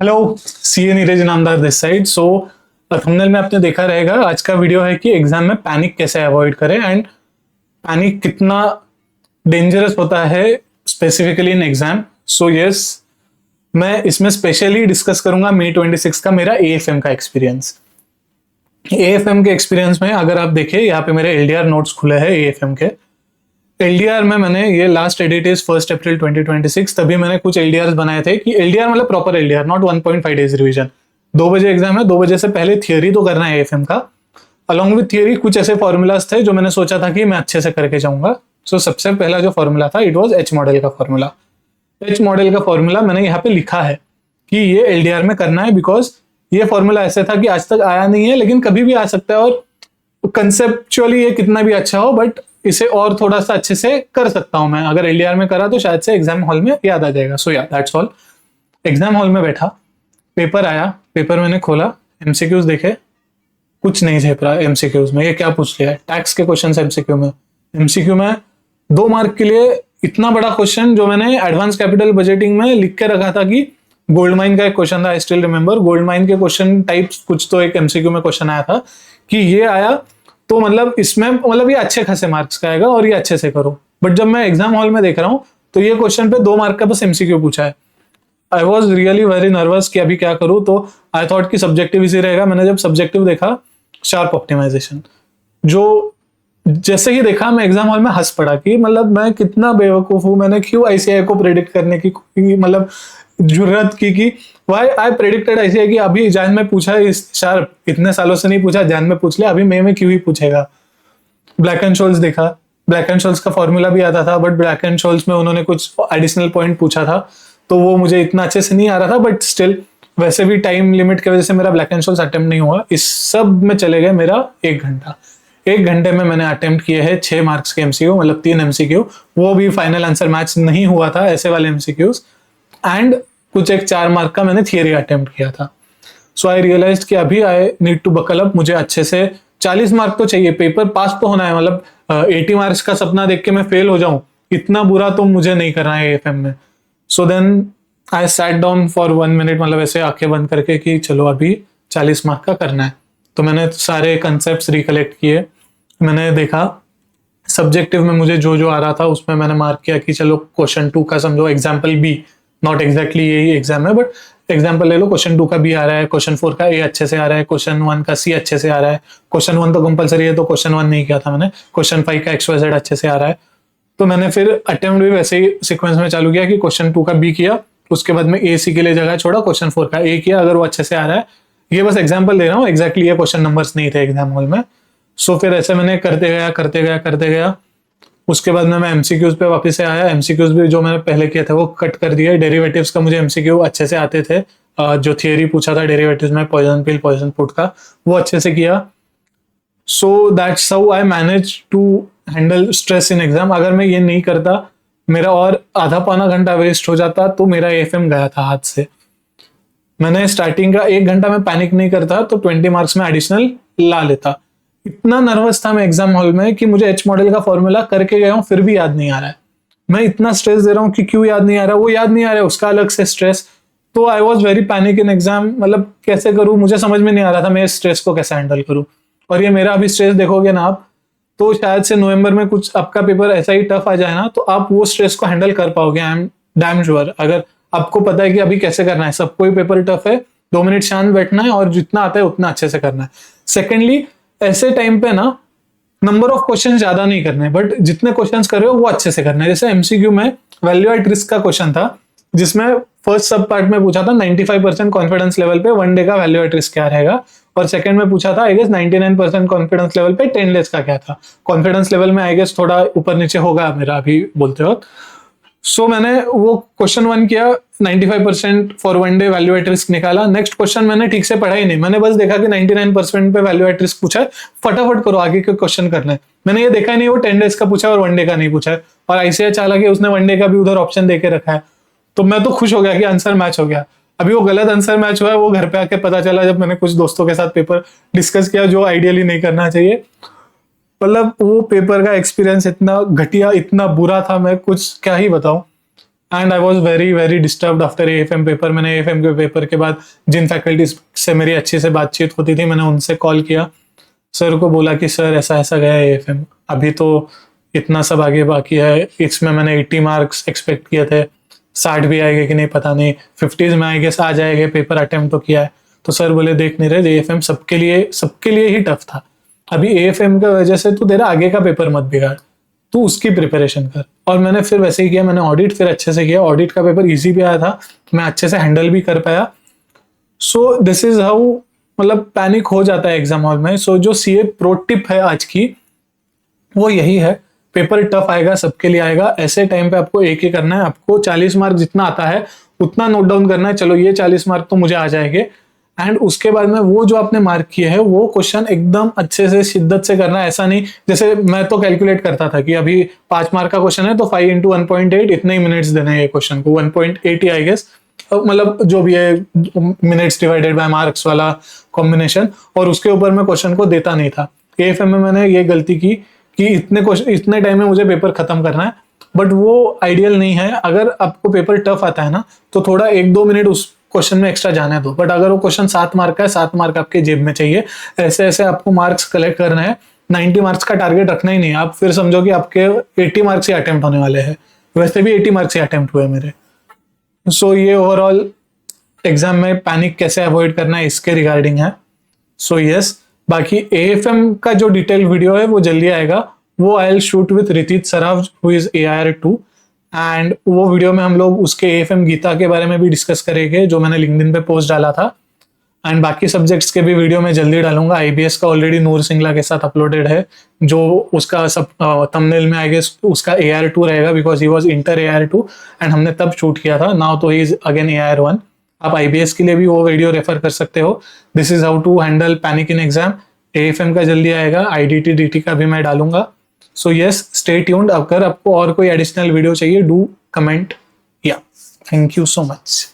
Hello, CA Neeraj नामदार this side. So thumbnail में आपने देखा रहेगा, आज का वीडियो है कि एग्जाम में पैनिक कैसे अवॉइड करें एंड पैनिक कितना डेंजरस होता है specifically in exam. So yes, मैं इसमें स्पेशली डिस्कस करूंगा May 26 का मेरा एएफएम का एक्सपीरियंस। एएफएम के एक्सपीरियंस में अगर आप देखें, यहाँ पे मेरे एलडीआर नोट्स खुले हैं एएफएम के। एलडीआर में मैंने ये लास्ट एडिट इज 1 अप्रैल 2026, तभी मैंने कुछ एलडीआर बनाए थे कि एलडीआर मतलब proper LDR, not 1.5 days revision. 2 बजे एग्जाम है, 2 बजे से पहले थियोरी तो करना है एएफएम का। अलॉन्ग विथ थियोरी कुछ ऐसे फॉर्मूलाज थे जो मैंने सोचा था कि मैं अच्छे से करके जाऊंगा। सो सबसे पहला जो फॉर्मूला था इट वाज एच मॉडल का फॉर्मूला। एच मॉडल का फॉर्मूला मैंने यहाँ पे लिखा है कि ये एलडीआर में करना है, बिकॉज ये फॉर्मूला ऐसे था कि आज तक आया नहीं है लेकिन कभी भी आ सकता है, और कंसेप्चुअली ये कितना भी अच्छा हो बट इसे और थोड़ा सा अच्छे से कर सकता हूं मैं। अगर एलडीआर में करा तो शायद से एग्जाम हॉल में याद आ जाएगा। सो या दैट्स ऑल। एग्जाम हॉल में बैठा, पेपर आया, पेपर मैंने खोला, एमसीक्यूज देखे, कुछ नहीं झेप रहा एमसीक्यूज में। ये क्या पूछ लिया है, टैक्स के क्वेश्चन एमसीक्यू में। एमसीक्यू में 2 मार्क के लिए इतना बड़ा क्वेश्चन जो मैंने एडवांस कैपिटल बजटिंग में लिख के रखा था कि गोल्ड माइन का एक क्वेश्चन था। I still remember, gold mine के क्वेश्चन टाइप्स कुछ तो एक एमसीक्यू में क्वेश्चन आया था कि ये आया तो मतलब इसमें मतलब ये अच्छे खासे मार्क्स का आएगा और ये अच्छे से करो। बट जब मैं एग्जाम हॉल में देख रहा हूँ तो ये क्वेश्चन पे 2 मार्क का बस एमसीक्यू पूछा है। I was really very nervous कि अभी क्या करूँ। तो आई थॉट कि सब्जेक्टिव इसी रहेगा। मैंने जब सब्जेक्टिव देखा, शार्प ऑप्टिमाइजेशन, जो जैसे ही देखा मैं एग्जाम हॉल में हंस पड़ा कि मतलब मैं कितना बेवकूफ हूँ, मैंने क्यों आईसीआई को प्रेडिक्ट करने की मतलब जुर्रत की कि वाई आई प्रेडिक्टेड आईसीआई की। अभी जैन में पूछा, इस शार्प इतने सालों से नहीं पूछा, जैन में पूछ लिया, अभी मई में क्यों ही पूछेगा। ब्लैक एंड शोल्स देखा, ब्लैक एंड शोल्स का फॉर्मूला भी आता था बट ब्लैक एंड शोल्स में उन्होंने कुछ एडिशनल पॉइंट पूछा था तो वो मुझे इतना अच्छे से नहीं आ रहा था। बट स्टिल वैसे भी टाइम लिमिट की वजह से मेरा ब्लैक एंड शोल्स अटेम्प्ट नहीं हुआ। इस सब में चले गए मेरा 1 घंटा। 1 घंटे में मैंने अटेम्प्ट किए हैं 6 मार्क्स के एमसीक्यू, मतलब 3 एमसीक्यू, वो भी फाइनल आंसर मैच नहीं हुआ था, ऐसे वाले एमसीक्यूज। एंड कुछ एक 4 मार्क का मैंने थियरी अटेम्प्ट किया था। सो आई रियलाइज कि अभी I need to buckle up. मुझे अच्छे से 40 मार्क तो चाहिए, पेपर पास तो होना है। मतलब 80 मार्क्स का सपना देख के मैं फेल हो जाऊं, इतना बुरा तो मुझे नहीं करना है एएफएम में। So then I sat down for 1 minute, मतलब ऐसे आंखें बंद करके कि चलो अभी 40 मार्क का करना है। तो मैंने सारे कंसेप्ट रिकलेक्ट किए, मैंने देखा सब्जेक्टिव में मुझे जो जो आ रहा था उसमें मैंने मार्क किया कि चलो क्वेश्चन 2 का समझो एग्जाम्पल बी, नॉट एग्जैक्टली यही एग्जाम है बट एग्जाम्पल ले लो, क्वेश्चन 2 का बी आ रहा है, क्वेश्चन 4 का ए अच्छे से आ रहा है, क्वेश्चन 1 का सी अच्छे से आ रहा है, क्वेश्चन 1 तो कंपलसरी है तो क्वेश्चन 1 नहीं किया था मैंने, क्वेश्चन 5 का XYZ अच्छे से आ रहा है। तो मैंने फिर अटेम्प्ट भी वैसे ही सिक्वेंस में चालू किया कि क्वेश्चन 2 का बी किया, उसके बाद में ए सी के लिए जगह छोड़ा, क्वेश्चन 4 का ए किया, अगर वो अच्छे से आ रहा है। ये बस एग्जाम्पल दे रहा हूँ, एग्जैक्टली ये क्वेश्चन नंबर्स नहीं थे एग्जाम हॉल में। सो फिर ऐसे मैंने करते गया। उसके बाद में मैं एमसीक्यूज पे वापस से आया। एमसीक्यूज भी जो मैंने पहले किए थे वो कट कर दिए। डेरिवेटिव्स का मुझे एमसीक्यू अच्छे से आते थे, जो थियरी पूछा था डेरिवेटिव्स में, पॉइजन पिल पॉइजन पुट का, वो अच्छे से किया। So that's how I manage to handle stress in exam. अगर मैं ये नहीं करता, मेरा और आधा पौना घंटा वेस्ट हो जाता तो मेरा एएफएम गया था हाथ से। मैंने स्टार्टिंग का 1 घंटा में पैनिक नहीं करता तो 20 मार्क्स में एडिशनल ला लेता। इतना नर्वस था मैं एग्जाम हॉल में कि मुझे एच मॉडल का फॉर्मूला करके गया हूं फिर भी याद नहीं आ रहा है। मैं इतना स्ट्रेस दे रहा हूं कि क्यों याद नहीं आ रहा, वो याद नहीं आ रहा है, उसका अलग से स्ट्रेस। तो I was very panic in exam. मतलब कैसे करूं, मुझे समझ में नहीं आ रहा था मैं इस स्ट्रेस को कैसे हैंडल करूं। और ये मेरा अभी स्ट्रेस देखोगे ना आप, तो शायद से नवंबर में कुछ आपका पेपर ऐसा ही टफ आ जाए ना तो आप वो स्ट्रेस को हैंडल कर पाओगे। I am damn sure. अगर आपको पता है कि अभी कैसे करना है, सबको ही पेपर टफ है, 2 मिनट शांत बैठना है और जितना आता है उतना अच्छे से करना है। सेकेंडली, ऐसे टाइम पे ना नंबर ऑफ क्वेश्चन ज्यादा नहीं करने, बट जितने क्वेश्चंस कर रहे हो वो अच्छे से करना है। जैसे एमसीक्यू में वैल्यू एट रिस्क का क्वेश्चन था जिसमें फर्स्ट सब पार्ट में पूछा था 95% कॉन्फिडेंस लेवल पे 1 डे का वैल्यू एट रिस्क क्या रहेगा, और सेकंड में पूछा था आई गेस 99% कॉन्फिडेंस लेवल पे 10 डेज का क्या था। कॉन्फिडेंस लेवल में आई गेस थोड़ा ऊपर नीचे होगा मेरा अभी बोलते वक्त। सो मैंने वो क्वेश्चन 1 किया, 95% for 1 day value at risk निकाला। नेक्स्ट क्वेश्चन मैंने ठीक से पढ़ा ही नहीं, मैंने बस देखा कि 99% पे वैल्यू एट रिस्क पूछा है, फटाफट करो आगे के क्वेश्चन करना है। मैंने ये देखा ही नहीं वो 10 डेज का पूछा है और 1 डे का नहीं पूछा है, और आईसीआई चालाकी उसने 1 डे का भी उधर ऑप्शन देके रखा है। तो मैं तो खुश हो गया कि आंसर मैच हो गया। अभी वो गलत आंसर मैच हुआ है, वो घर पे आके पता चला जब मैंने कुछ दोस्तों के साथ पेपर डिस्कस किया, जो आइडियली नहीं करना चाहिए। मतलब वो पेपर का एक्सपीरियंस इतना घटिया, इतना बुरा था, मैं कुछ क्या ही बताऊं। And I was very very disturbed after AFM paper. मैंने AFM के पेपर के बाद जिन फैकल्टीज से मेरी अच्छे से बातचीत होती थी, मैंने उनसे कॉल किया, सर को बोला कि सर ऐसा ऐसा गया AFM, अभी तो इतना सब आगे बाकी है, इसमें मैंने 80 मार्क्स एक्सपेक्ट किए थे, 60 भी आएंगे कि नहीं पता नहीं, 50s में आएंगे, आ जाएंगे, पेपर अटेम्प्ट तो किया है। तो सर बोले देख नहीं रहे, AFM सबके लिए ही टफ था, अभी AFM की वजह से तू तेरा आगे का पेपर मत बिगाड़, तू उसकी प्रिपरेशन कर। और मैंने फिर वैसे ही किया, मैंने ऑडिट फिर अच्छे से किया, ऑडिट का पेपर इजी भी आया था, मैं अच्छे से हैंडल भी कर पाया। सो दिस इज हाउ, मतलब पैनिक हो जाता है एग्जाम हॉल में। सो जो CA प्रो टिप है आज की, वो यही है, पेपर टफ आएगा, सबके लिए आएगा, ऐसे टाइम पे आपको एक ही करना है, आपको 40 मार्क जितना आता है उतना नोट डाउन करना है, चलो ये 40 मार्क तो मुझे आ जाएंगे, एंड उसके बाद में वो जो आपने मार्क किए हैं वो क्वेश्चन एकदम अच्छे से शिद्दत से करना है। ऐसा नहीं, जैसे मैं तो कैलकुलेट करता था कि अभी 5 मार्क का क्वेश्चन है तो 5 इंटू 1.8 इतने ही मिनट्स देने हैं ये क्वेश्चन को, 1.8 आई गेस, मतलब जो भी है मिनट्स डिवाइडेड बाय मार्क्स वाला कॉम्बिनेशन, और उसके ऊपर मैं क्वेश्चन को देता नहीं था। AFM में मैंने ये गलती की कि इतने टाइम में मुझे पेपर खत्म करना है, बट वो आइडियल नहीं है। अगर आपको पेपर टफ आता है ना, तो थोड़ा 1-2 मिनट उस क्वेश्चन में एक्स्ट्रा जाने दो, बट अगर वो क्वेश्चन 7 मार्क का है, 7 मार्क आपके जेब में चाहिए, ऐसे ऐसे आपको मार्क्स कलेक्ट करना है। 90 मार्क्स का टारगेट रखना ही नहीं है, आप फिर समझो कि आपके 80 मार्क्स ही अटेम्प्ट होने वाले हैं, वैसे भी 80 मार्क्स ही अटेम्प्ट हुए मेरे। सो ये ओवरऑल एग्जाम में पैनिक कैसे अवॉइड करना है इसके रिगार्डिंग है। सो यस, बाकी AFM का जो डिटेल वीडियो है वो जल्दी आएगा, वो I will shoot with Ritit Saraf who is AIR2, and वो वीडियो में हम लोग उसके AFM गीता के बारे में भी डिस्कस करेंगे, जो मैंने लिंक्डइन पे पोस्ट डाला था। एंड बाकी सब्जेक्ट्स के भी वीडियो मैं जल्दी डालूंगा। IBS का ऑलरेडी नूर सिंगला के साथ अपलोडेड है, जो उसका सब थंबनेल में आई गेस उसका AIR2 रहेगा, because he was inter AIR2 and हमने तब शूट किया था। नाउ तो ही इज अगेन AIR1। आप IBS के लिए भी वो वीडियो रेफर कर सकते हो। This is how to handle panic in exam. AFM का जल्दी आएगा, IDT DT का भी मैं डालूंगा। So yes, stay tuned. अगर आपको और कोई एडिशनल वीडियो चाहिए, डू कमेंट। या थैंक यू सो मच।